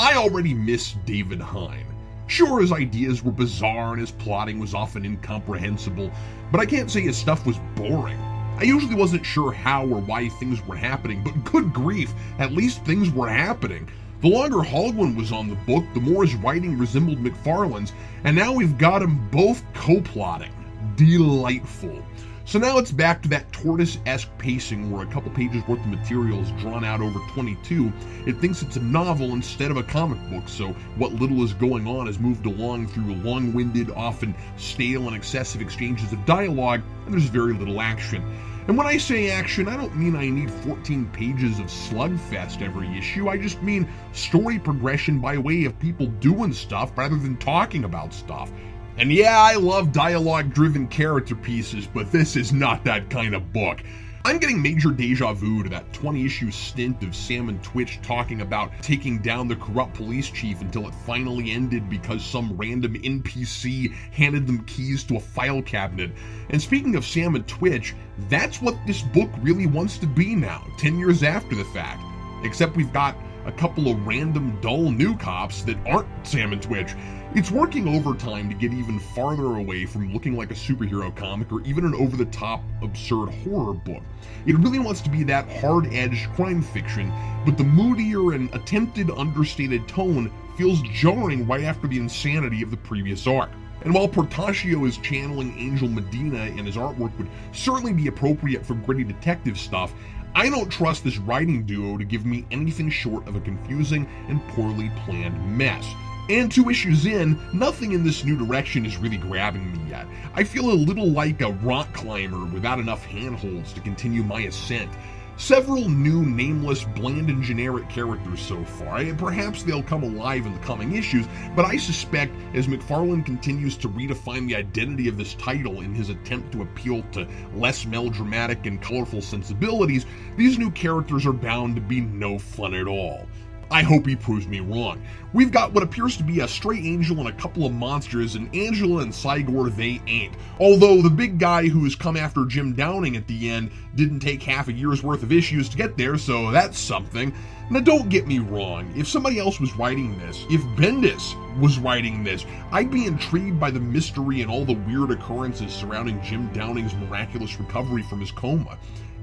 I already miss David Hine. Sure, his ideas were bizarre and his plotting was often incomprehensible, but I can't say his stuff was boring. I usually wasn't sure how or why things were happening, but good grief, at least things were happening. The longer Holguin was on the book, the more his writing resembled McFarlane's, and now we've got them both co-plotting. Delightful. So now it's back to that tortoise-esque pacing where a couple pages worth of material is drawn out over 22. It thinks it's a novel instead of a comic book, so what little is going on is moved along through long-winded, often stale and excessive exchanges of dialogue, and there's very little action. And when I say action, I don't mean I need 14 pages of slugfest every issue. I just mean story progression by way of people doing stuff rather than talking about stuff. And yeah, I love dialogue-driven character pieces, but this is not that kind of book. I'm getting major deja vu to that 20-issue stint of Sam and Twitch talking about taking down the corrupt police chief until it finally ended because some random NPC handed them keys to a file cabinet. And speaking of Sam and Twitch, that's what this book really wants to be now, 10 years after the fact. Except we've got a couple of random dull new cops that aren't Sam and Twitch. It's working overtime to get even farther away from looking like a superhero comic or even an over-the-top, absurd horror book. It really wants to be that hard-edged crime fiction, but the moodier and attempted understated tone feels jarring right after the insanity of the previous arc. And while Portacio is channeling Angel Medina and his artwork would certainly be appropriate for gritty detective stuff, I don't trust this writing duo to give me anything short of a confusing and poorly planned mess. And 2 issues in, nothing in this new direction is really grabbing me yet. I feel a little like a rock climber without enough handholds to continue my ascent. Several new, nameless, bland and generic characters so far. Perhaps they'll come alive in the coming issues, but I suspect as McFarlane continues to redefine the identity of this title in his attempt to appeal to less melodramatic and colorful sensibilities, these new characters are bound to be no fun at all. I hope he proves me wrong. We've got what appears to be a stray angel and a couple of monsters, and Angela and Cygor they ain't. Although the big guy who's come after Jim Downing at the end didn't take half a year's worth of issues to get there, so that's something. Now don't get me wrong, if somebody else was writing this, if Bendis was writing this, I'd be intrigued by the mystery and all the weird occurrences surrounding Jim Downing's miraculous recovery from his coma.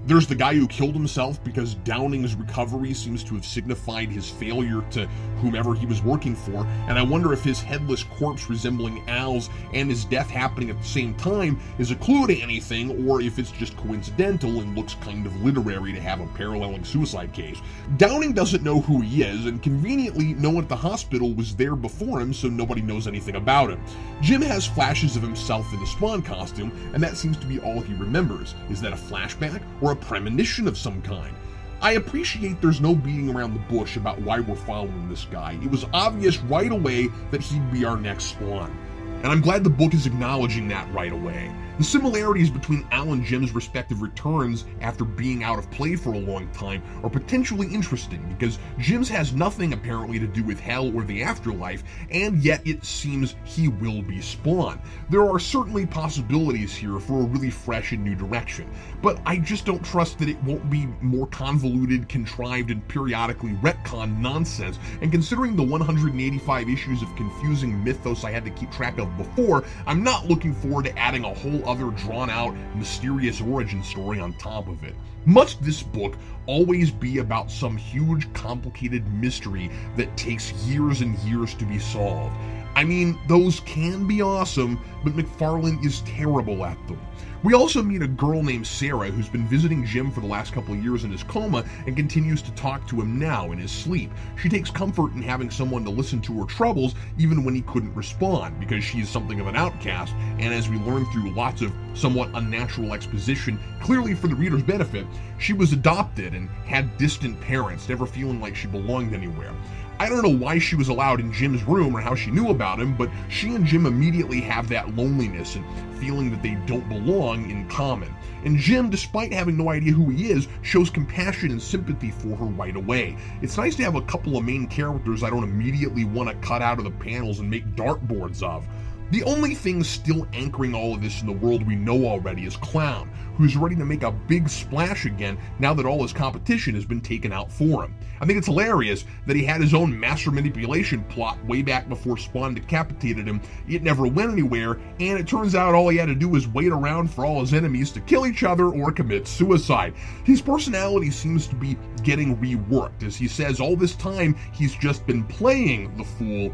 There's the guy who killed himself because Downing's recovery seems to have signified his failure to whomever he was working for, and I wonder if his headless corpse resembling Al's and his death happening at the same time is a clue to anything, or if it's just coincidental and looks kind of literary to have a paralleling suicide case. Downing doesn't know who he is, and conveniently no one at the hospital was there before him, so nobody knows anything about him. Jim has flashes of himself in the Spawn costume, and that seems to be all he remembers. Is that a flashback, or a premonition of some kind? I appreciate there's no beating around the bush about why we're following this guy. It was obvious right away that he'd be our next Spawn, and I'm glad the book is acknowledging that right away. The similarities between Al and Jim's respective returns after being out of play for a long time are potentially interesting because Jim's has nothing apparently to do with hell or the afterlife, and yet it seems he will be Spawn. There are certainly possibilities here for a really fresh and new direction, but I just don't trust that it won't be more convoluted, contrived, and periodically retcon nonsense, and considering the 185 issues of confusing mythos I had to keep track of before, I'm not looking forward to adding a whole other drawn-out, mysterious origin story on top of it. Must this book always be about some huge, complicated mystery that takes years and years to be solved? I mean, those can be awesome, but McFarlane is terrible at them. We also meet a girl named Sarah who's been visiting Jim for the last couple of years in his coma and continues to talk to him now in his sleep. She takes comfort in having someone to listen to her troubles even when he couldn't respond, because she is something of an outcast, and as we learn through lots of somewhat unnatural exposition, clearly for the reader's benefit, she was adopted and had distant parents, never feeling like she belonged anywhere. I don't know why she was allowed in Jim's room or how she knew about him, but she and Jim immediately have that loneliness and feeling that they don't belong in common. And Jim, despite having no idea who he is, shows compassion and sympathy for her right away. It's nice to have a couple of main characters I don't immediately want to cut out of the panels and make dartboards of. The only thing still anchoring all of this in the world we know already is Clown, who's ready to make a big splash again now that all his competition has been taken out for him. I think it's hilarious that he had his own master manipulation plot way back before Spawn decapitated him. It never went anywhere, and it turns out all he had to do was wait around for all his enemies to kill each other or commit suicide. His personality seems to be getting reworked. As he says, all this time he's just been playing the fool.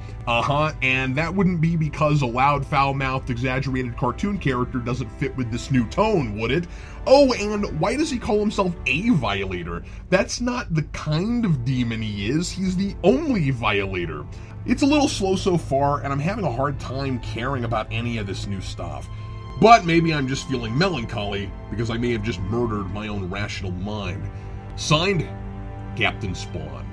And that wouldn't be because a loud, foul-mouthed, exaggerated cartoon character doesn't fit with this new tone, would it? Oh, and why does he call himself a Violator? That's not the kind of demon he is. He's the only Violator. It's a little slow so far, and I'm having a hard time caring about any of this new stuff. But maybe I'm just feeling melancholy because I may have just murdered my own rational mind. Signed, Captain Spawn.